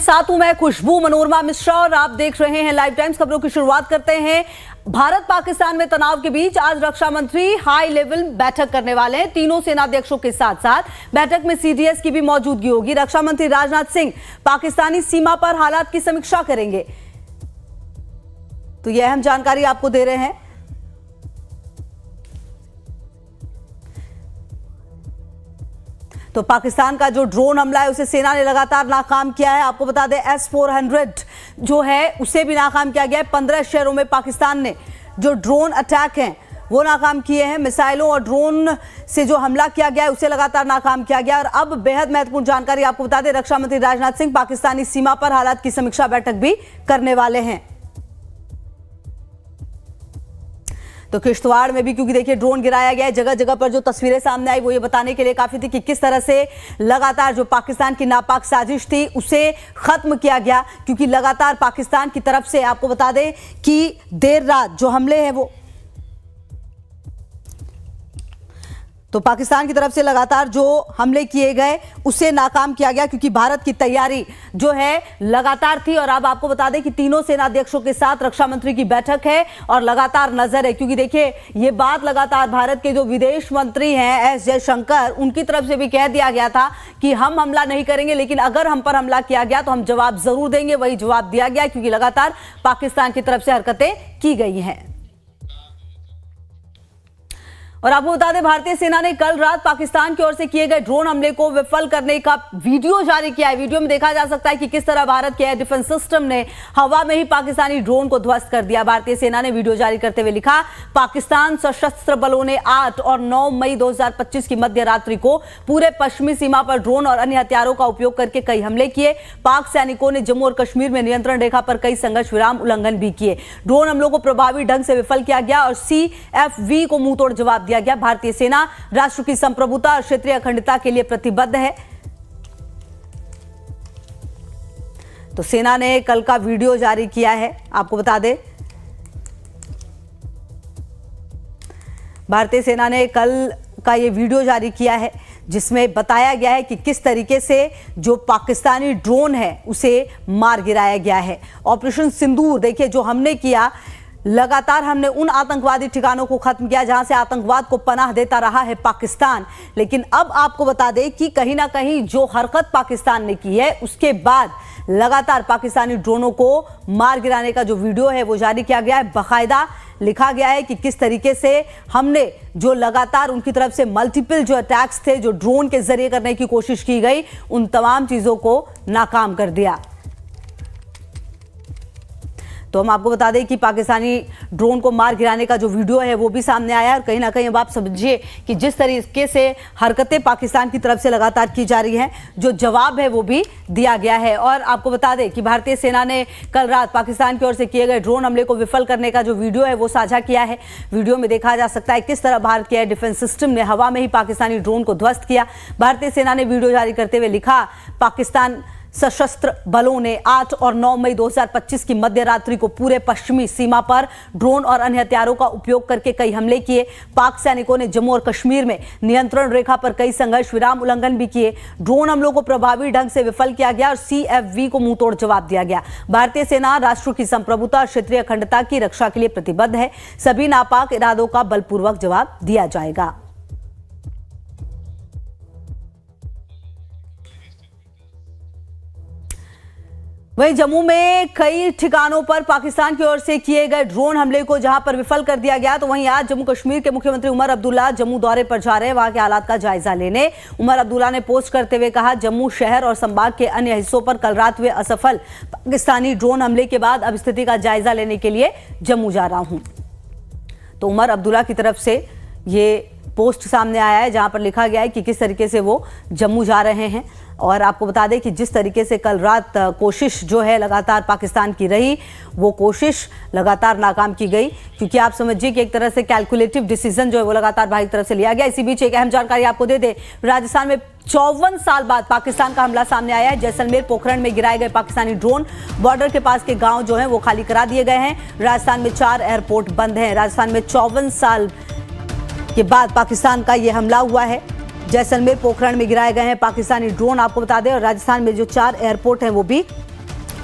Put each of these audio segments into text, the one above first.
साथ हूं मैं खुशबू मनोरमा मिश्रा और आप देख रहे हैं लाइव टाइम्स। खबरों की शुरुआत करते हैं। भारत पाकिस्तान में तनाव के बीच आज रक्षा मंत्री हाई लेवल बैठक करने वाले हैं। तीनों सेनाध्यक्षों के साथ साथ बैठक में सीडीएस की भी मौजूदगी होगी। रक्षा मंत्री राजनाथ सिंह पाकिस्तानी सीमा पर हालात की समीक्षा करेंगे। तो यह अहम जानकारी आपको दे रहे हैं। तो पाकिस्तान का जो ड्रोन हमला है उसे सेना ने लगातार नाकाम किया है। आपको बता दें S-400 जो है उसे भी नाकाम किया गया है। 15 शहरों में पाकिस्तान ने जो ड्रोन अटैक हैं वो नाकाम किए हैं। मिसाइलों और ड्रोन से जो हमला किया गया है उसे लगातार नाकाम किया गया। और अब बेहद महत्वपूर्ण जानकारी आपको बता दें, रक्षा मंत्री राजनाथ सिंह पाकिस्तानी सीमा पर हालात की समीक्षा बैठक भी करने वाले हैं। तो किश्तवाड़ में भी क्योंकि देखिए ड्रोन गिराया गया है, जगह जगह पर जो तस्वीरें सामने आई वो ये बताने के लिए काफी थी कि किस तरह से लगातार जो पाकिस्तान की नापाक साजिश थी उसे खत्म किया गया। क्योंकि लगातार पाकिस्तान की तरफ से आपको बता दें कि देर रात जो हमले हैं वो तो पाकिस्तान की तरफ से लगातार जो हमले किए गए उसे नाकाम किया गया, क्योंकि भारत की तैयारी जो है लगातार थी। और अब आपको बता दें कि तीनों सेनाध्यक्षों के साथ रक्षा मंत्री की बैठक है और लगातार नजर है। क्योंकि देखिए ये बात लगातार भारत के जो विदेश मंत्री हैं एस जयशंकर, उनकी तरफ से भी कह दिया गया था कि हम हमला नहीं करेंगे, लेकिन अगर हम पर हमला किया गया तो हम जवाब जरूर देंगे। वही जवाब दिया गया, क्योंकि लगातार पाकिस्तान की तरफ से हरकतें की गई हैं। और आपको बता दें भारतीय सेना ने कल रात पाकिस्तान की ओर से किए गए ड्रोन हमले को विफल करने का वीडियो जारी किया है। वीडियो में देखा जा सकता है कि किस तरह भारत के एयर डिफेंस सिस्टम ने हवा में ही पाकिस्तानी ड्रोन को ध्वस्त कर दिया। भारतीय सेना ने वीडियो जारी करते हुए लिखा, पाकिस्तान सशस्त्र बलों ने 8 और 9 मई 2025 की मध्य रात्रि को पूरे पश्चिमी सीमा पर ड्रोन और अन्य हथियारों का उपयोग करके कई हमले किए। पाक सैनिकों ने जम्मू और कश्मीर में नियंत्रण रेखा पर कई संघर्ष विराम उल्लंघन भी किए। ड्रोन हमलों को प्रभावी ढंग से विफल किया गया और CFV को मुंहतोड़ जवाब दिया गया। भारतीय सेना राष्ट्र की संप्रभुता और क्षेत्रीय अखंडता के लिए प्रतिबद्ध है। तो सेना ने कल का वीडियो जारी किया है। आपको बता दें भारतीय सेना ने कल का ये वीडियो जारी किया है जिसमें बताया गया है कि किस तरीके से जो पाकिस्तानी ड्रोन है उसे मार गिराया गया है। ऑपरेशन सिंदूर देखिए जो हमने किया, लगातार हमने उन आतंकवादी ठिकानों को खत्म किया जहां से आतंकवाद को पनाह देता रहा है पाकिस्तान। लेकिन अब आपको बता दें कि कहीं ना कहीं जो हरकत पाकिस्तान ने की है उसके बाद लगातार पाकिस्तानी ड्रोनों को मार गिराने का जो वीडियो है वो जारी किया गया है। बाकायदा लिखा गया है कि किस तरीके से हमने जो लगातार उनकी तरफ से मल्टीपल जो अटैक्स थे जो ड्रोन के जरिए करने की कोशिश की गई, उन तमाम चीजों को नाकाम कर दिया। तो हम आपको बता दें कि पाकिस्तानी ड्रोन को मार गिराने का जो वीडियो है वो भी सामने आया है। और कहीं ना कहीं अब आप समझिए कि जिस तरीके से हरकतें पाकिस्तान की तरफ से लगातार की जा रही हैं, जो जवाब है वो भी दिया गया है। और आपको बता दें कि भारतीय सेना ने कल रात पाकिस्तान की ओर से किए गए ड्रोन हमले को विफल करने का जो वीडियो है वो साझा किया है। वीडियो में देखा जा सकता है किस तरह भारत के एयर डिफेंस सिस्टम ने हवा में ही पाकिस्तानी ड्रोन को ध्वस्त किया। भारतीय सेना ने वीडियो जारी करते हुए लिखा, पाकिस्तान सशस्त्र बलों ने 8 और 9 मई 2025 की मध्य रात्रि को पूरे पश्चिमी सीमा पर ड्रोन और अन्य हथियारों का उपयोग करके कई हमले किए। पाक सैनिकों ने जम्मू और कश्मीर में नियंत्रण रेखा पर कई संघर्ष विराम उल्लंघन भी किए। ड्रोन हमलों को प्रभावी ढंग से विफल किया गया और CFV को मुंहतोड़ जवाब दिया गया। भारतीय सेना राष्ट्र की संप्रभुता और क्षेत्रीय अखंडता की रक्षा के लिए प्रतिबद्ध है। सभी नापाक इरादों का बलपूर्वक जवाब दिया जाएगा। वहीं जम्मू में कई ठिकानों पर पाकिस्तान की ओर से किए गए ड्रोन हमले को जहां पर विफल कर दिया गया, तो वहीं आज जम्मू कश्मीर के मुख्यमंत्री उमर अब्दुल्ला जम्मू दौरे पर जा रहे हैं, वहां के हालात का जायजा लेने। उमर अब्दुल्ला ने पोस्ट करते हुए कहा, जम्मू शहर और संभाग के अन्य हिस्सों पर कल रात हुए असफल पाकिस्तानी ड्रोन हमले के बाद अब स्थिति का जायजा लेने के लिए जम्मू जा रहा हूं। तो उमर अब्दुल्ला की तरफ से ये पोस्ट सामने आया है जहां पर लिखा गया है कि किस तरीके से वो जम्मू जा रहे हैं। और आपको बता दें कि जिस तरीके से कल रात कोशिश जो है लगातार पाकिस्तान की रही, वो कोशिश लगातार नाकाम की गई। क्योंकि आप समझिए कि एक तरह से कैलकुलेटिव डिसीजन जो है वो लगातार भारत की तरफ से लिया गया। इसी बीच एक अहम जानकारी आपको दे दें, राजस्थान में 54 साल बाद पाकिस्तान का हमला सामने आया है। जैसलमेर पोखरण में गिराए गए पाकिस्तानी ड्रोन बॉर्डर के पास के गांव जो हैं वो खाली करा दिए गए हैं। राजस्थान में 4 एयरपोर्ट बंद हैं। राजस्थान में 54 साल के बाद पाकिस्तान का ये हमला हुआ है। जैसलमेर पोखरण में गिराए गए हैं पाकिस्तानी ड्रोन, आपको बता दें। और राजस्थान में जो 4 एयरपोर्ट हैं वो भी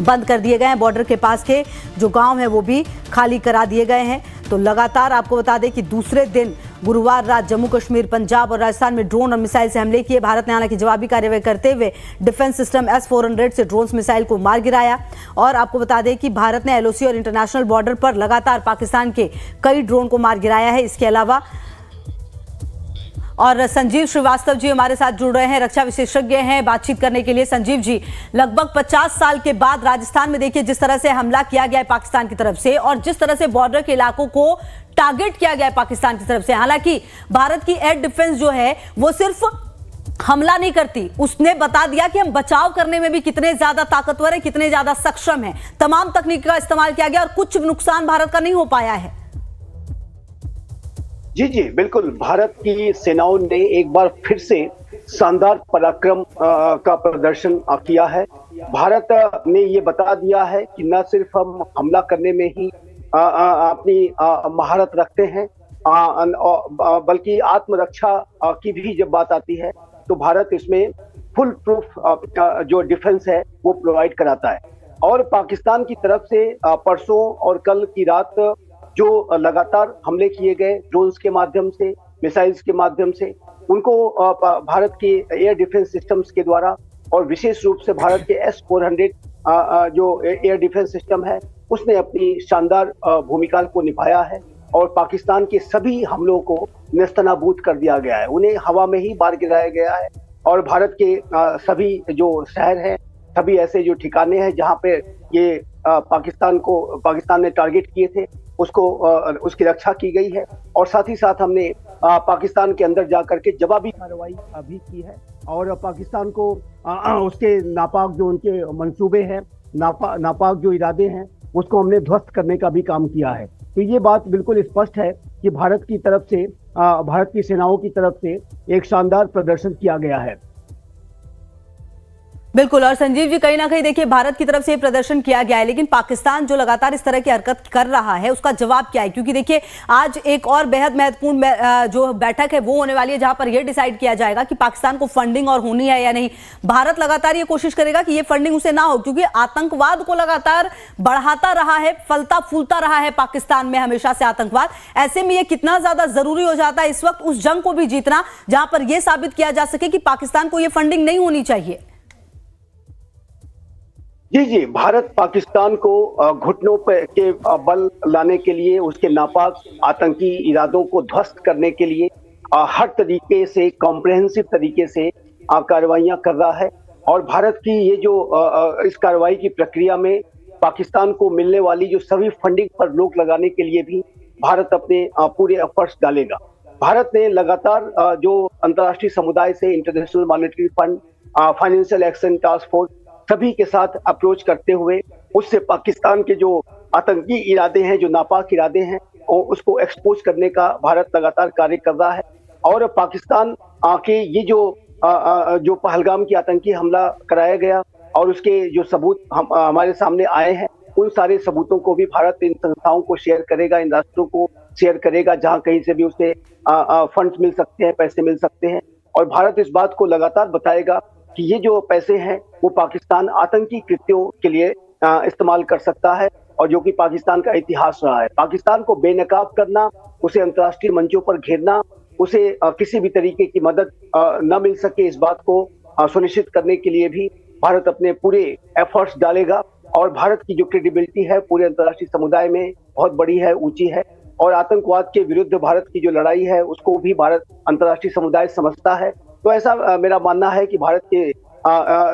बंद कर दिए गए हैं। बॉर्डर के पास के जो गांव हैं वो भी खाली करा दिए गए हैं। तो लगातार आपको बता दें कि दूसरे दिन गुरुवार रात जम्मू कश्मीर, पंजाब और राजस्थान में ड्रोन और मिसाइल से हमले किए। भारत ने हालांकि जवाबी कार्रवाई करते हुए डिफेंस सिस्टम S-400 से ड्रोन मिसाइल को मार गिराया। और आपको बता दें कि भारत ने LOC और इंटरनेशनल बॉर्डर पर लगातार पाकिस्तान के कई ड्रोन को मार गिराया है। इसके अलावा और संजीव श्रीवास्तव जी हमारे साथ जुड़ रहे हैं, रक्षा विशेषज्ञ हैं, बातचीत करने के लिए। संजीव जी, लगभग 50 साल के बाद राजस्थान में देखिए जिस तरह से हमला किया गया है पाकिस्तान की तरफ से, और जिस तरह से बॉर्डर के इलाकों को टारगेट किया गया है पाकिस्तान की तरफ से। हालांकि भारत की एयर डिफेंस जो है वो सिर्फ हमला नहीं करती, उसने बता दिया कि हम बचाव करने में भी कितने ज्यादा ताकतवर है, कितने ज्यादा सक्षम है। तमाम तकनीक का इस्तेमाल किया गया और कुछ नुकसान भारत का नहीं हो पाया है। जी जी बिल्कुल, भारत की सेनाओं ने एक बार फिर से शानदार पराक्रम का प्रदर्शन किया है। भारत ने ये बता दिया है कि न सिर्फ हम हमला करने में ही अपनी महारत रखते हैं, बल्कि आत्मरक्षा की भी जब बात आती है तो भारत इसमें फुल प्रूफ जो डिफेंस है वो प्रोवाइड कराता है। और पाकिस्तान की तरफ से परसों और कल की रात जो लगातार हमले किए गए ड्रोन्स के माध्यम से, मिसाइल्स के माध्यम से, उनको भारत के एयर डिफेंस सिस्टम्स के द्वारा और विशेष रूप से भारत के S-400 जो एयर डिफेंस सिस्टम है उसने अपनी शानदार भूमिका को निभाया है और पाकिस्तान के सभी हमलों को नेस्तनाबूद कर दिया गया है। उन्हें हवा में ही मार गिराया गया है और भारत के सभी जो शहर हैं, सभी ऐसे जो ठिकाने हैं जहां पे ये पाकिस्तान ने टारगेट किए थे उसकी रक्षा की गई है। और साथ ही साथ हमने पाकिस्तान के अंदर जाकर के जवाबी कार्रवाई भी की है और पाकिस्तान को उसके नापाक जो उनके मंसूबे हैं, नापाक जो इरादे हैं, उसको हमने ध्वस्त करने का भी काम किया है। तो ये बात बिल्कुल स्पष्ट है कि भारत की तरफ से, भारत की सेनाओं की तरफ से एक शानदार प्रदर्शन किया गया है। बिल्कुल। और संजीव जी, कहीं ना कहीं देखिए भारत की तरफ से प्रदर्शन किया गया है, लेकिन पाकिस्तान जो लगातार इस तरह की हरकत कर रहा है उसका जवाब क्या है? क्योंकि देखिए आज एक और बेहद महत्वपूर्ण जो बैठक है वो होने वाली है जहां पर यह डिसाइड किया जाएगा कि पाकिस्तान को फंडिंग और होनी है या नहीं। भारत लगातार ये कोशिश करेगा कि ये फंडिंग उसे ना हो, क्योंकि आतंकवाद को लगातार बढ़ाता रहा है, फलता फूलता रहा है पाकिस्तान में हमेशा से आतंकवाद। ऐसे में ये कितना ज्यादा जरूरी हो जाता है इस वक्त उस जंग को भी जीतना जहां पर यह साबित किया जा सके कि पाकिस्तान को यह फंडिंग नहीं होनी चाहिए। जी जी, भारत पाकिस्तान को घुटनों के बल लाने के लिए, उसके नापाक आतंकी इरादों को ध्वस्त करने के लिए हर तरीके से, कॉम्प्रिहेंसिव तरीके से कार्रवाइयां कर रहा है। और भारत की ये जो इस कार्रवाई की प्रक्रिया में पाकिस्तान को मिलने वाली जो सभी फंडिंग पर रोक लगाने के लिए भी भारत अपने पूरे एफर्ट्स डालेगा। भारत ने लगातार जो अंतर्राष्ट्रीय समुदाय से, international monetary fund, financial action task force, सभी के साथ अप्रोच करते हुए उससे पाकिस्तान के जो आतंकी इरादे हैं, जो नापाक इरादे हैं, उसको एक्सपोज करने का भारत लगातार कार्य कर रहा है। और पाकिस्तान के ये जो पहलगाम की आतंकी हमला कराया गया और उसके जो सबूत हमारे सामने आए हैं, उन सारे सबूतों को भी भारत इन संस्थाओं को शेयर करेगा, इन राष्ट्रों को शेयर करेगा जहां कहीं से भी उसे फंड्स मिल सकते हैं, पैसे मिल सकते हैं। और भारत इस बात को लगातार बताएगा कि ये जो पैसे हैं वो पाकिस्तान आतंकी कृत्यों के लिए इस्तेमाल कर सकता है, और जो कि पाकिस्तान का इतिहास रहा है। पाकिस्तान को बेनकाब करना, उसे अंतर्राष्ट्रीय मंचों पर घेरना, उसे किसी भी तरीके की मदद न मिल सके, इस बात को सुनिश्चित करने के लिए भी भारत अपने पूरे एफर्ट्स डालेगा। और भारत की जो क्रेडिबिलिटी है पूरे अंतर्राष्ट्रीय समुदाय में बहुत बड़ी है, ऊंची है। और आतंकवाद के विरुद्ध भारत की जो लड़ाई है उसको भी भारत अंतर्राष्ट्रीय समुदाय समझता है। तो ऐसा मेरा मानना है कि भारत के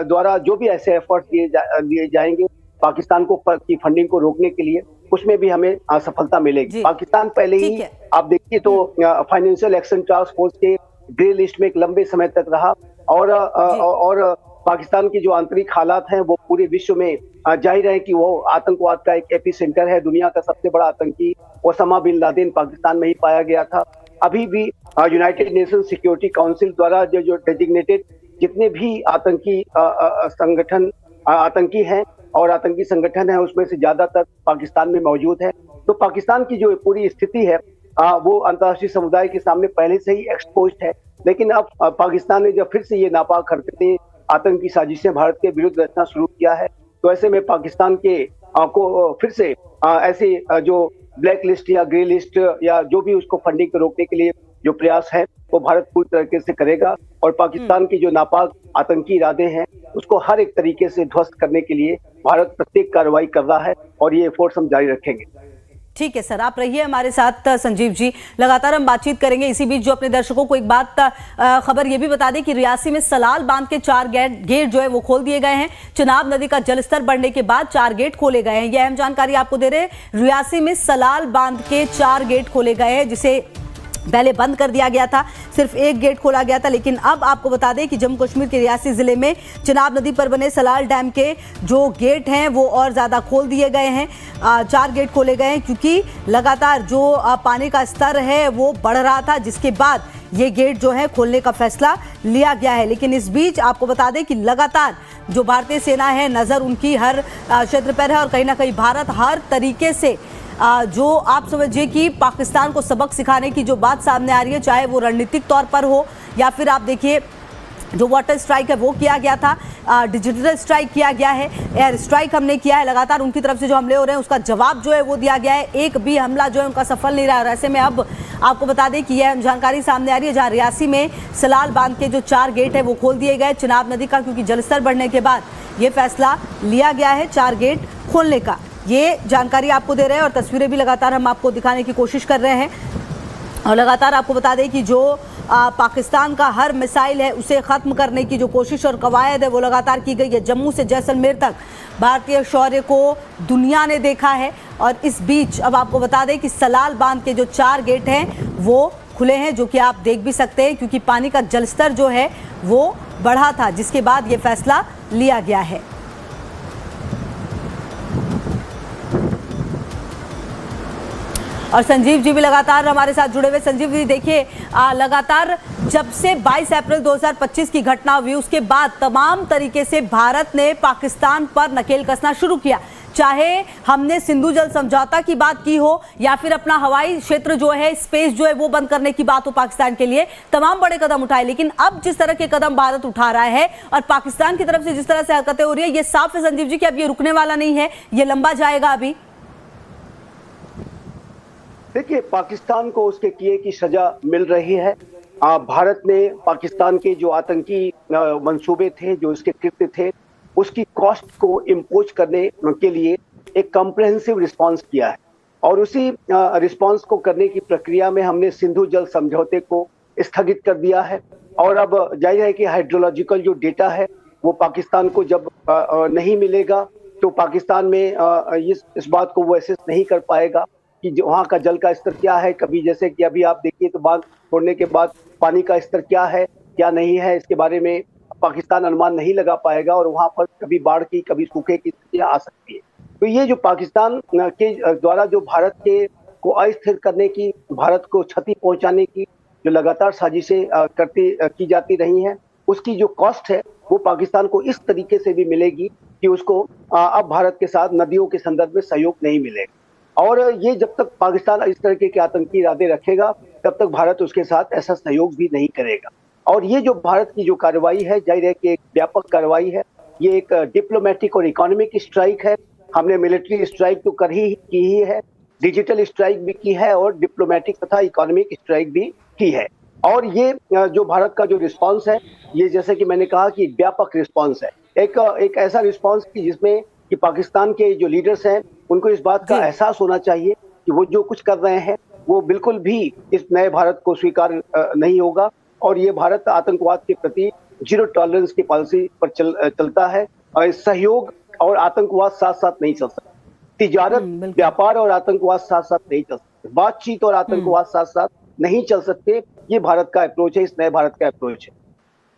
द्वारा जो भी ऐसे एफर्ट दिए जाएंगे पाकिस्तान को की फंडिंग को रोकने के लिए, उसमें भी हमें सफलता मिलेगी। पाकिस्तान पहले ही आप देखिए तो फाइनेंशियल एक्शन टास्क फोर्स के ग्रे लिस्ट में एक लंबे समय तक रहा। और पाकिस्तान की जो आंतरिक हालात हैं वो पूरे विश्व में जाहिर है कि वो आतंकवाद का एक एपी सेंटर है। दुनिया का सबसे बड़ा आतंकी ओसामा बिन लादेन पाकिस्तान में ही पाया गया था। अभी भी यूनाइटेड नेशन सिक्योरिटी काउंसिल द्वारा जो डेजिग्नेटेड जितने भी आतंकी संगठन, आतंकी हैं और आतंकी संगठन है, उसमें से ज्यादातर पाकिस्तान में मौजूद है। तो पाकिस्तान की जो पूरी स्थिति है वो अंतर्राष्ट्रीय समुदाय के सामने पहले से ही एक्सपोज्ड है। लेकिन अब पाकिस्तान ने जब फिर से ये नापाक हरकतें, आतंकी साजिशें भारत के विरुद्ध रचना शुरू किया है, तो ऐसे में पाकिस्तान के को फिर से ऐसे जो ब्लैक लिस्ट या ग्रे लिस्ट या जो भी उसको फंडिंग को रोकने के लिए जो प्रयास है वो भारत पूरी तरीके से करेगा और पाकिस्तान की जो नापाक आतंकी इरादे हैं उसको हर एक तरीके से ध्वस्त करने के लिए भारत प्रत्येक कार्रवाई कर रहा है और ये एफर्ट्स हम जारी रखेंगे। ठीक है सर, आप रहिए हमारे साथ संजीव जी, लगातार हम बातचीत करेंगे। इसी बीच जो अपने दर्शकों को एक बात खबर ये भी बता दें कि रियासी में सलाल बांध के 4 गेट जो है वो खोल दिए गए हैं। चिनाब नदी का जलस्तर बढ़ने के बाद 4 गेट खोले गए हैं। यह अहम जानकारी आपको दे रहे हैं। रियासी में सलाल बांध के 4 गेट खोले गए हैं, जिसे पहले बंद कर दिया गया था, सिर्फ 1 गेट खोला गया था। लेकिन अब आपको बता दें कि जम्मू कश्मीर के रियासी जिले में चिनाब नदी पर बने सलाल डैम के जो गेट हैं वो और ज़्यादा खोल दिए गए हैं। 4 गेट खोले गए हैं क्योंकि लगातार जो पानी का स्तर है वो बढ़ रहा था, जिसके बाद ये गेट जो है खोलने का फैसला लिया गया है। लेकिन इस बीच आपको बता दें कि लगातार जो भारतीय सेना है, नज़र उनकी हर क्षेत्र पर है और कहीं ना कहीं भारत हर तरीके से जो आप समझिए कि पाकिस्तान को सबक सिखाने की जो बात सामने आ रही है, चाहे वो रणनीतिक तौर पर हो या फिर आप देखिए जो वाटर स्ट्राइक है वो किया गया था, डिजिटल स्ट्राइक किया गया है, एयर स्ट्राइक हमने किया है। लगातार उनकी तरफ से जो हमले हो रहे हैं उसका जवाब जो है वो दिया गया है। एक भी हमला जो है उनका सफल नहीं रहा। और ऐसे में अब आपको बता दें कि यह जानकारी सामने आ रही है जहां रियासी में सलाल बांध के जो 4 गेट है वो खोल दिए गए चिनाब नदी का, क्योंकि जलस्तर बढ़ने के बाद ये फैसला लिया गया है 4 गेट खोलने का। ये जानकारी आपको दे रहे हैं और तस्वीरें भी लगातार हम आपको दिखाने की कोशिश कर रहे हैं। और लगातार आपको बता दें कि जो पाकिस्तान का हर मिसाइल है उसे ख़त्म करने की जो कोशिश और कवायद है वो लगातार की गई है। जम्मू से जैसलमेर तक भारतीय शौर्य को दुनिया ने देखा है। और इस बीच अब आपको बता दें कि सलाल बांध के जो 4 गेट हैं वो खुले हैं, जो कि आप देख भी सकते हैं, क्योंकि पानी का जलस्तर जो है वो बढ़ा था, जिसके बाद ये फैसला लिया गया है। और संजीव जी भी लगातार हमारे साथ जुड़े हुए। संजीव जी देखिए, लगातार जब से 22 अप्रैल 2025 की घटना हुई उसके बाद तमाम तरीके से भारत ने पाकिस्तान पर नकेल कसना शुरू किया। चाहे हमने सिंधु जल समझौता की बात की हो या फिर अपना हवाई क्षेत्र जो है, स्पेस जो है वो बंद करने की बात हो पाकिस्तान के लिए, तमाम बड़े कदम उठाए। लेकिन अब जिस तरह के कदम भारत उठा रहा है और पाकिस्तान की तरफ से जिस तरह से हरकतें हो रही है, ये साफ है संजीव जी कि अब ये रुकने वाला नहीं है, ये लंबा जाएगा अभी। देखिए, पाकिस्तान को उसके किए की सजा मिल रही है। भारत ने पाकिस्तान के जो आतंकी मंसूबे थे, जो उसके कृत्य थे, उसकी कॉस्ट को इम्पोज करने के लिए एक कॉम्प्रिहेंसिव रिस्पांस किया है। और उसी रिस्पांस को करने की प्रक्रिया में हमने सिंधु जल समझौते को स्थगित कर दिया है। और अब जाहिर है कि हाइड्रोलॉजिकल जो डेटा है वो पाकिस्तान को जब नहीं मिलेगा तो पाकिस्तान में इस बात को वो एसेस नहीं कर पाएगा कि वहाँ का जल का स्तर क्या है। कभी जैसे कि अभी आप देखिए तो बांध छोड़ने के बाद पानी का स्तर क्या है क्या नहीं है, इसके बारे में पाकिस्तान अनुमान नहीं लगा पाएगा और वहाँ पर कभी बाढ़ की कभी सूखे की स्थितियाँ आ सकती है। तो ये जो पाकिस्तान के द्वारा जो भारत के को अस्थिर करने की, भारत को क्षति पहुंचाने की जो लगातार साजिशें की जाती रही हैं, उसकी जो कॉस्ट है वो पाकिस्तान को इस तरीके से भी मिलेगी कि उसको अब भारत के साथ नदियों के संदर्भ में सहयोग नहीं मिलेगा। और ये जब तक पाकिस्तान इस तरह के आतंकी इरादे रखेगा तब तक भारत उसके साथ ऐसा सहयोग भी नहीं करेगा। और ये जो भारत की जो कार्रवाई है, जाहिर है कि एक व्यापक कार्रवाई है, ये एक डिप्लोमेटिक और इकोनॉमिक स्ट्राइक है। हमने मिलिट्री स्ट्राइक तो की ही है, डिजिटल स्ट्राइक भी की है और डिप्लोमेटिक तथा इकोनॉमिक स्ट्राइक भी की है। और ये जो भारत का जो रिस्पांस है, ये जैसे कि मैंने कहा कि व्यापक रिस्पांस है, एक ऐसा रिस्पांस की जिसमें कि पाकिस्तान के जो लीडर्स हैं उनको इस बात का एहसास होना चाहिए कि वो जो कुछ कर रहे हैं वो बिल्कुल भी इस नए भारत को स्वीकार नहीं होगा। और ये भारत आतंकवाद के प्रति जीरो टॉलरेंस की पॉलिसी पर चलता है। और सहयोग और आतंकवाद साथ साथ नहीं चल सकते, तिजारत, व्यापार और आतंकवाद साथ साथ नहीं चल सकते, बातचीत और आतंकवाद साथ साथ नहीं चल सकते। ये भारत का अप्रोच है, इस नए भारत का अप्रोच है।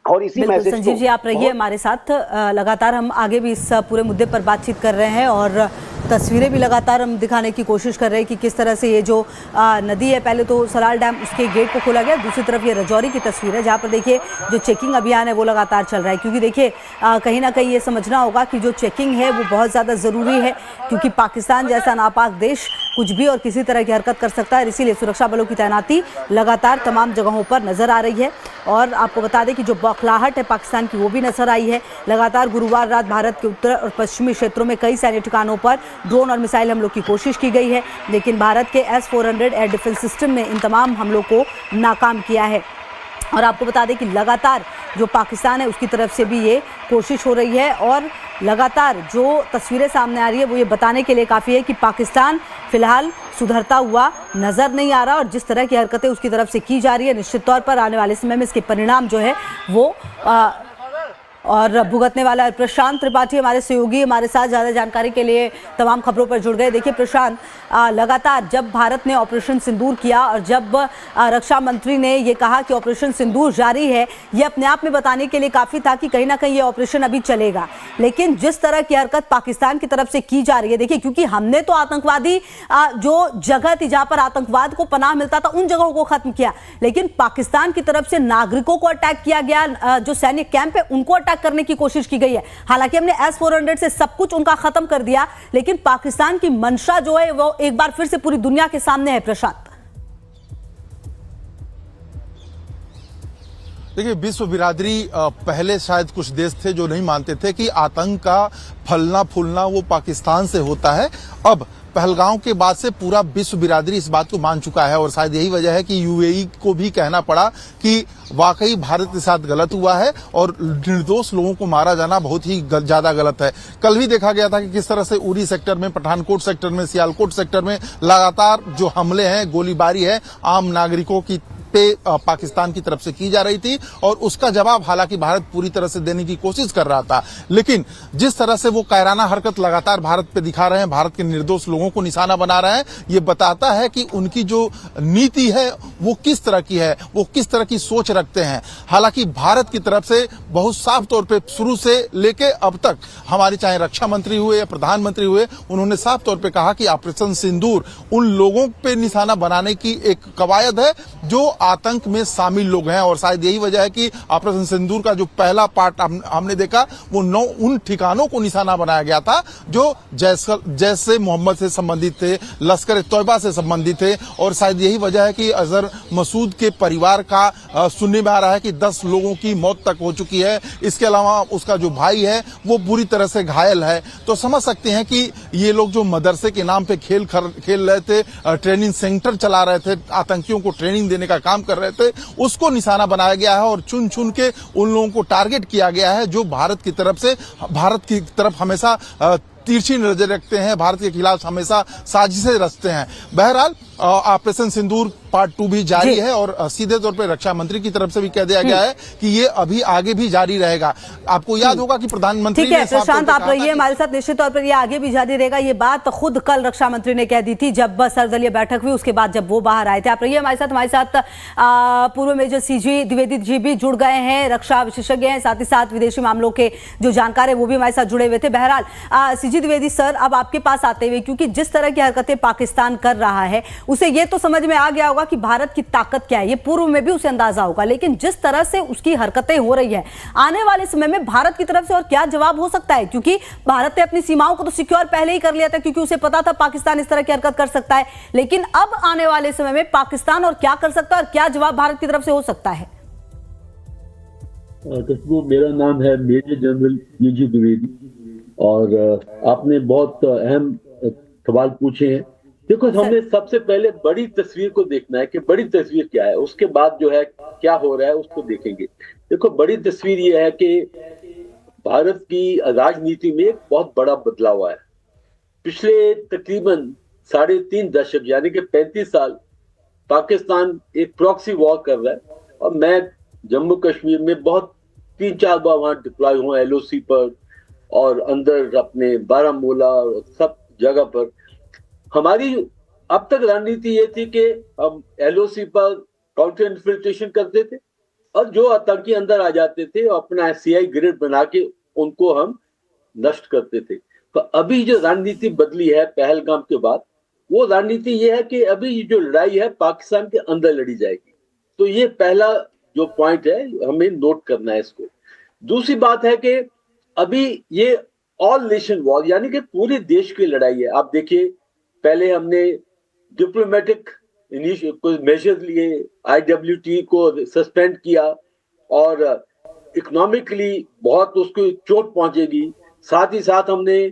और इसी मैसेज संजीव जी आप रहिए हमारे साथ, लगातार हम आगे भी इस पूरे मुद्दे पर बातचीत कर रहे हैं। और तस्वीरें भी लगातार हम दिखाने की कोशिश कर रहे हैं कि किस तरह से ये जो नदी है, पहले तो सलाल डैम उसके गेट को खोला गया, दूसरी तरफ ये रजौरी की तस्वीर है जहाँ पर देखिए जो चेकिंग अभियान है वो लगातार चल रहा है। क्योंकि देखिए कहीं ना कहीं ये समझना होगा कि जो चेकिंग है वो बहुत ज़्यादा ज़रूरी है, क्योंकि पाकिस्तान जैसा नापाक देश कुछ भी और किसी तरह की हरकत कर सकता है। इसीलिए सुरक्षा बलों की तैनाती लगातार तमाम जगहों पर नजर आ रही है। और आपको बता दें कि जो बौखलाहट है पाकिस्तान की वो भी नजर आई है। लगातार गुरुवार रात भारत के उत्तर और पश्चिमी क्षेत्रों में कई सैन्य ठिकानों पर ड्रोन और मिसाइल हमलों की कोशिश की गई है, लेकिन भारत के S-400 एयर डिफेंस सिस्टम ने इन तमाम हमलों को नाकाम किया है। और आपको बता दें कि लगातार जो पाकिस्तान है उसकी तरफ से भी ये कोशिश हो रही है, और लगातार जो तस्वीरें सामने आ रही है वो ये बताने के लिए काफ़ी है कि पाकिस्तान फिलहाल सुधरता हुआ नज़र नहीं आ रहा, और जिस तरह की हरकतें उसकी तरफ से की जा रही है निश्चित तौर पर आने वाले समय में इसके परिणाम जो है वो और भुगतने वाला है। प्रशांत त्रिपाठी हमारे सहयोगी हमारे साथ ज़्यादा जानकारी के लिए तमाम खबरों पर जुड़ गए। देखिए प्रशांत, लगातार जब भारत ने ऑपरेशन सिंदूर किया और जब रक्षा मंत्री ने ये कहा कि ऑपरेशन सिंदूर जारी है, ये अपने आप में बताने के लिए काफ़ी था कि कहीं ना कहीं ये ऑपरेशन अभी चलेगा। लेकिन जिस तरह की हरकत पाकिस्तान की तरफ से की जा रही है, देखिए क्योंकि हमने तो आतंकवादी जो जगह थी जहाँ पर आतंकवाद को पनाह मिलता था उन जगहों को खत्म किया, लेकिन पाकिस्तान की तरफ से नागरिकों को अटैक किया गया, जो सैन्य कैंप है उनको अटैक करने की कोशिश की गई है। हालांकि हमने S-400 से सब कुछ उनका खत्म कर दिया, लेकिन पाकिस्तान की मंशा जो है वो एक बार फिर से पूरी दुनिया के सामने है। प्रशांत, देखिए, विश्व बिरादरी पहले शायद कुछ देश थे जो नहीं मानते थे कि आतंक का फलना फूलना वो पाकिस्तान से होता है। अब पहलगांव के बाद से पूरा विश्व बिरादरी इस बात को मान चुका है, और शायद यही वजह है कि UAE को भी कहना पड़ा कि वाकई भारत के साथ गलत हुआ है और निर्दोष लोगों को मारा जाना बहुत ही ज्यादा गलत है। कल भी देखा गया था कि किस तरह से उरी सेक्टर में, पठानकोट सेक्टर में, सियालकोट सेक्टर में लगातार जो हमले हैं, गोलीबारी है आम नागरिकों की पे पाकिस्तान की तरफ से की जा रही थी, और उसका जवाब हालांकि भारत पूरी तरह से देने की कोशिश कर रहा था। लेकिन जिस तरह से वो कायराना हरकत लगातार भारत पे दिखा रहे हैं, भारत के निर्दोष लोगों को निशाना बना रहे हैं, ये बताता है कि उनकी जो नीति है वो किस तरह की है, वो किस तरह की सोच रखते हैं। हालांकि भारत की तरफ से बहुत साफ तौर पे शुरू से लेके अब तक हमारे चाहे रक्षा मंत्री हुए या प्रधानमंत्री हुए, उन्होंने साफ तौर पे कहा कि ऑपरेशन सिंदूर उन लोगों पे निशाना बनाने की एक कवायद है जो आतंक में शामिल लोग हैं। और शायद यही वजह है कि ऑपरेशन सिंदूर का जो पहला पार्ट हमने देखा वो उन ठिकानों को निशाना बनाया गया था जो जैसे मोहम्मद से संबंधित थे, लश्कर तौयबा से संबंधित थे। और शायद यही वजह है कि अजहर मसूद के परिवार का सुनने में आ रहा है कि 10 लोगों की मौत तक हो चुकी है। इसके अलावा उसका जो भाई है वो बुरी तरह से घायल है। तो समझ सकते हैं कि ये लोग जो मदरसे के नाम पे खेल रहे थे, ट्रेनिंग सेंटर चला रहे थे, आतंकियों को ट्रेनिंग देने का काम कर रहे थे, उसको निशाना बनाया गया है और चुन चुन के उन लोगों को टारगेट किया गया है जो भारत की तरफ हमेशा तिरछी नजर रखते हैं, भारत के खिलाफ हमेशा साजिशें रचते हैं। बहरहाल ऑपरेशन सिंदूर पार्ट 2 भी जारी है, और सीधे तौर पर रक्षा मंत्री की तरफ से भी कह दिया गया है कि ये अभी आगे भी जारी रहेगा। आपको याद होगा कि प्रधानमंत्री ठीक है प्रशांत, आप रहिए हमारे साथ, निश्चित तौर पर ये आगे भी जारी रहेगा। ये बात खुद कल रक्षा मंत्री ने कह दी थी जब सर्वदलीय बैठक हुई, उसके बाद जब वो बाहर आए थे। आप रहिए हमारे साथ पूर्व मेजर CG द्विवेदी जी भी जुड़ गए हैं, रक्षा विशेषज्ञ हैं, साथ ही साथ विदेशी मामलों के जो जानकार है वो भी हमारे साथ जुड़े हुए थे। बहरहाल CG द्विवेदी सर, अब आपके पास आते हुए, क्योंकि जिस तरह की हरकतें पाकिस्तान कर रहा है उसे ये तो समझ में आ गया होगा कि भारत की ताकत क्या है, ये पूर्व में भी उसे अंदाजा होगा, लेकिन जिस तरह से उसकी हरकतें हो रही है, आने वाले समय में भारत की तरफ से और क्या जवाब हो सकता है? क्योंकि भारत ने अपनी सीमाओं को तो सिक्योर पहले ही कर लिया था, क्योंकि उसे पता था पाकिस्तान इस तरह की हरकत कर सकता है, लेकिन अब आने वाले समय में पाकिस्तान और क्या कर सकता है और क्या जवाब भारत की तरफ से हो सकता है? मेरा नाम है मेजर जनरल CG द्विवेदी, और आपने बहुत अहम सवाल पूछे हैं। देखो, हमने सबसे पहले बड़ी तस्वीर को देखना है कि बड़ी तस्वीर क्या है, उसके बाद जो है क्या हो रहा है उसको देखेंगे। देखो, बड़ी तस्वीर ये है कि भारत की राजनीति में एक बहुत बड़ा बदलाव आया। पिछले तकरीबन 3.5 दशक यानी कि 35 साल पाकिस्तान एक प्रॉक्सी वॉर कर रहा है, और मैं जम्मू कश्मीर में बहुत 3-4 बार वहां डिप्लॉय हुआ, LOC पर और अंदर अपने बारामूला और सब जगह पर। हमारी अब तक रणनीति ये थी कि हम LOC पर काउंटर इन्फिल्ट्रेशन करते थे, और जो आतंकी अंदर आ जाते थे अपना CI ग्रिड बना के उनको हम नष्ट करते थे। तो अभी जो रणनीति बदली है पहलगाम के बाद, वो रणनीति ये है कि अभी ये जो लड़ाई है पाकिस्तान के अंदर लड़ी जाएगी। तो ये पहला जो पॉइंट है हमें नोट करना है इसको। दूसरी बात है कि अभी ये ऑल नेशन वॉर यानी कि पूरे देश की लड़ाई है। आप देखिए, पहले हमने डिप्लोमेटिक कुछ मेजर्स लिए, IWT को सस्पेंड किया और इकोनॉमिकली बहुत उसको चोट पहुंचेगी। साथ ही साथ हमने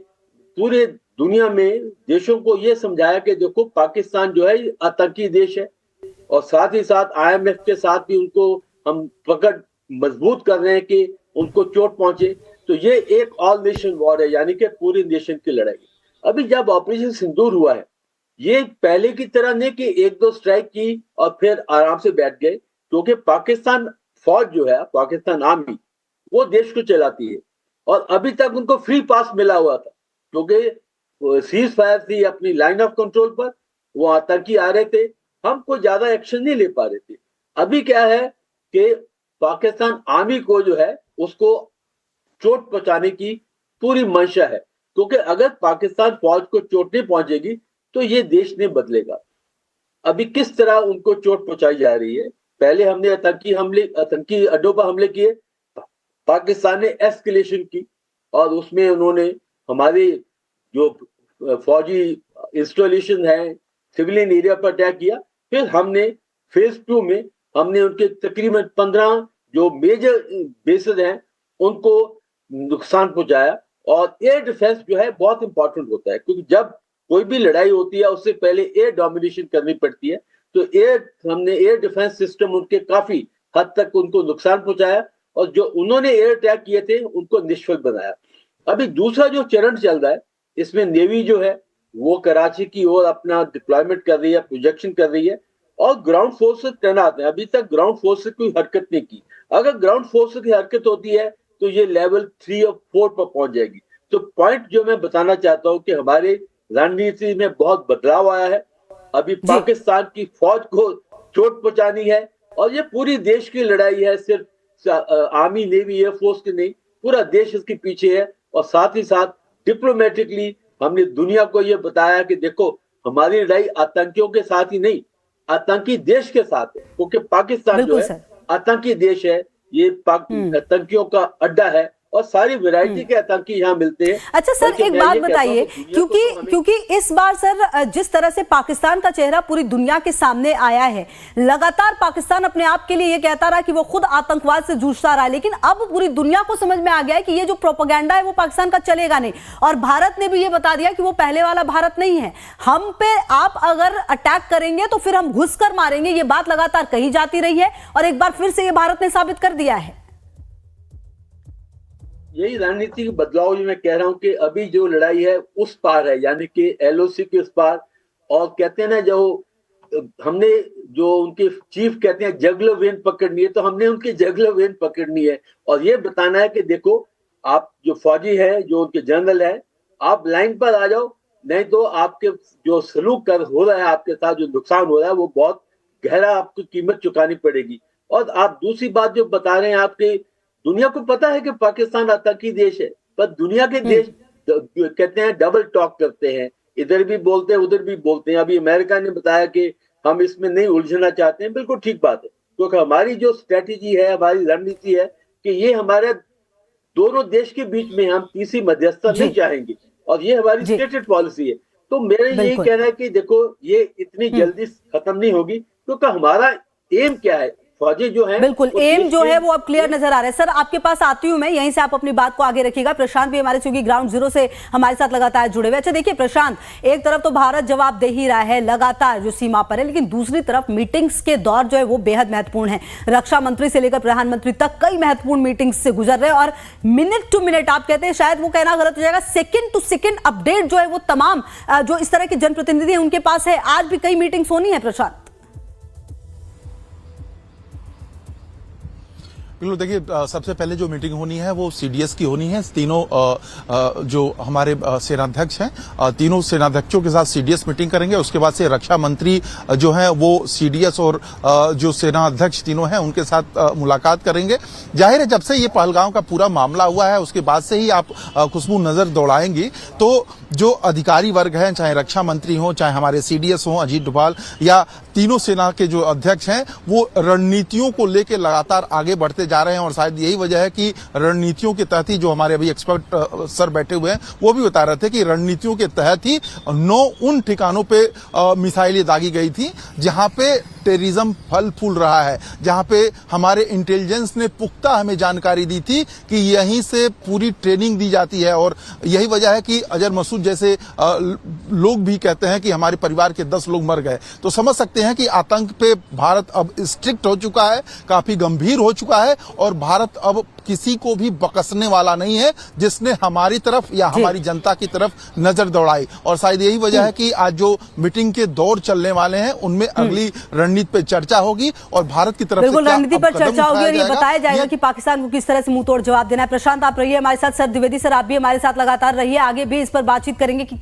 पूरे दुनिया में देशों को ये समझाया कि देखो पाकिस्तान जो है आतंकी देश है, और साथ ही साथ IMF के साथ भी उनको हम पकड़ मजबूत कर रहे हैं कि उनको चोट पहुंचे। तो ये एक ऑल नेशन वॉर है, यानी कि पूरे नेशन की लड़ाई। अभी जब ऑपरेशन सिंदूर हुआ है, ये पहले की तरह नहीं कि एक दो स्ट्राइक की और फिर आराम से बैठ गए, क्योंकि पाकिस्तान फौज जो है, पाकिस्तान आर्मी, वो देश को चलाती है और अभी तक उनको फ्री पास मिला हुआ था, क्योंकि सीज फायर थी अपनी लाइन ऑफ कंट्रोल पर, वो आतंकी आ रहे थे, हम कोई ज्यादा एक्शन नहीं ले पा रहे थे। अभी क्या है कि पाकिस्तान आर्मी को जो है उसको चोट पहुंचाने की पूरी मंशा है, क्योंकि अगर पाकिस्तान फौज को चोट नहीं पहुंचेगी तो ये देश नहीं बदलेगा। अभी किस तरह उनको चोट पहुंचाई जा रही है? पहले हमने आतंकी अड्डों पर हमले किए, पाकिस्तान ने एस्केलेशन की और उसमें उन्होंने हमारे जो फौजी इंस्टॉलेशन है, सिविलियन एरिया पर अटैक किया। फिर हमने फेज 2 में हमने उनके तकरीबन 15 जो मेजर बेसेस हैं उनको नुकसान पहुंचाया। और एयर डिफेंस जो है बहुत इंपॉर्टेंट होता है, क्योंकि जब कोई भी लड़ाई होती है उससे पहले एयर डोमिनेशन करनी पड़ती है। तो हमने एयर डिफेंस सिस्टम उनके काफी हद तक उनको नुकसान पहुंचाया और जो उन्होंने एयर अटैक किए थे उनको निष्फल बनाया। अभी दूसरा जो चरण चल रहा है, इसमें नेवी जो है वो कराची की ओर अपना डिप्लॉयमेंट कर रही है, प्रोजेक्शन कर रही है और ग्राउंड फोर्सेस तैनात है। अभी तक ग्राउंड फोर्स से कोई हरकत नहीं की। अगर ग्राउंड फोर्स की हरकत होती है तो ये लेवल 3 और 4 पर पहुंच जाएगी। तो पॉइंट जो मैं बताना चाहता हूं कि हमारे रणनीति में बहुत बदलाव आया है। अभी पाकिस्तान की फौज को चोट पहुंचानी है और ये पूरी देश की लड़ाई है, सिर्फ आर्मी नेवी एयरफोर्स की नहीं, पूरा देश इसके पीछे है। और साथ ही साथ डिप्लोमेटिकली हमने दुनिया को ये बताया कि देखो हमारी लड़ाई आतंकियों के साथ ही नहीं, आतंकी देश के साथ है, क्योंकि पाकिस्तान जो है आतंकी देश है, ये आतंकियों का अड्डा है और सारी वैरायटी के आतंकी यहाँ मिलते हैं। अच्छा सर, एक बात बताइए, क्योंकि इस बार सर जिस तरह से पाकिस्तान का चेहरा पूरी दुनिया के सामने आया है, लगातार पाकिस्तान अपने आप के लिए ये कहता रहा कि वो खुद आतंकवाद से जूझता रहा, लेकिन अब पूरी दुनिया को समझ में आ गया है कि ये जो प्रोपेगेंडा है वो पाकिस्तान का चलेगा नहीं। और भारत ने भी ये बता दिया कि वो पहले वाला भारत नहीं है, हम पे आप अगर अटैक करेंगे तो फिर हम घुसकर मारेंगे। ये बात लगातार कही जाती रही है और एक बार फिर से ये भारत ने साबित कर दिया है। यही रणनीतिक बदलाव जो मैं कह रहा हूं कि अभी जो लड़ाई है उस पार है, यानी कि LOC के उस पार। और कहते हैं ना, जो हमने जो उनके चीफ कहते हैं जगलर वेन पकड़नी है, तो हमने उनकी जगलर वेन पकड़नी है और ये बताना है कि देखो आप जो फौजी है, जो उनके जनरल है, आप लाइन पर आ जाओ, नहीं तो आपके जो सलूक हो रहा है आपके साथ, जो नुकसान हो रहा है वो बहुत गहरा आपको कीमत चुकानी पड़ेगी। और आप दूसरी बात जो बता रहे हैं, आपके दुनिया को पता है कि पाकिस्तान आतंकी देश है, पर दुनिया के देश कहते हैं डबल टॉक करते हैं, इधर भी बोलते हैं उधर भी बोलते हैं। अभी अमेरिका ने बताया कि हम इसमें नहीं उलझना चाहते हैं, बिल्कुल ठीक बात है, क्योंकि हमारी जो स्ट्रेटेजी है, हमारी रणनीति है कि ये हमारे दोनों देश के बीच में हम तीसरी मध्यस्थता नहीं चाहेंगे और ये हमारी स्टेटेड पॉलिसी है। तो मेरा यही कहना है कि देखो ये इतनी जल्दी खत्म नहीं होगी, क्योंकि हमारा एम क्या है, फौजी जो है, बिल्कुल एम जो है वो अब क्लियर नजर आ रहा है। सर आपके पास आती हूं मैं, यहीं से आप अपनी बात को आगे रखिएगा। प्रशांत भी हमारे चूंकि ग्राउंड जीरो से हमारे साथ लगातार जुड़े हुए। अच्छा देखिए प्रशांत, एक तरफ तो भारत जवाब दे ही रहा है लगातार जो सीमा पर है, लेकिन दूसरी तरफ मीटिंग्स के दौर जो है वो बेहद महत्वपूर्ण है। रक्षा मंत्री से लेकर प्रधानमंत्री तक कई महत्वपूर्ण मीटिंग्स से गुजर रहे हैं और मिनट टू मिनट, आप कहते हैं शायद वो कहना गलत हो जाएगा, सेकेंड टू सेकेंड अपडेट जो है वो तमाम जो इस तरह के जनप्रतिनिधि हैं उनके पास है। आज भी कई मीटिंग्स होनी है प्रशांत। बिल्कुल, देखिए सबसे पहले जो मीटिंग होनी है वो सीडीएस की होनी है। तीनों जो हमारे सेनाध्यक्ष हैं, तीनों सेनाध्यक्षों के साथ सीडीएस मीटिंग करेंगे। उसके बाद से रक्षा मंत्री जो हैं वो सीडीएस और जो सेनाध्यक्ष तीनों हैं उनके साथ मुलाकात करेंगे। जाहिर है जब से ये पहलगाम का पूरा मामला हुआ है उसके बाद से ही आप खुशबू नजर दौड़ाएंगी तो जो अधिकारी वर्ग हैं, चाहे रक्षा मंत्री हो, चाहे हमारे सीडीएस हो अजीत डोभाल, या तीनों सेना के जो अध्यक्ष हैं, वो रणनीतियों को लेकर लगातार आगे बढ़ते जा रहे हैं। और शायद यही वजह है कि रणनीतियों के तहत ही जो हमारे अभी एक्सपर्ट सर बैठे हुए हैं वो भी बता रहे थे कि रणनीतियों के तहत ही 9 उन ठिकानों पे मिसाइलें दागी गई थी जहां पे टेररिज्म फल फूल रहा है, जहां पे हमारे इंटेलिजेंस ने पुख्ता हमें जानकारी दी थी कि यहीं से पूरी ट्रेनिंग दी जाती है। और यही वजह है कि अजहर मसूद जैसे लोग भी कहते हैं कि हमारे परिवार के 10 लोग मर गए। तो समझ सकते हैं कि आतंक पे भारत अब स्ट्रिक्ट हो चुका है, काफी गंभीर हो चुका है और भारत अब किसी को भी बकसने वाला नहीं है जिसने हमारी तरफ या हमारी जनता की तरफ नजर दौड़ाई। और शायद यही वजह है कि आज जो मीटिंग के दौर चलने वाले हैं उनमें अगली रणनीति पे चर्चा होगी और भारत की तरफ बिल्कुल से रणनीति पर चर्चा होगी और ये बताया जाएगा कि पाकिस्तान को किस तरह से मुंह तोड़ जवाब देना है। प्रशांत, आप रहिए हमारे साथ। सर द्विवेदी सर, आप भी हमारे साथ लगातार रहिए, आगे भी इस पर बातचीत करेंगे कि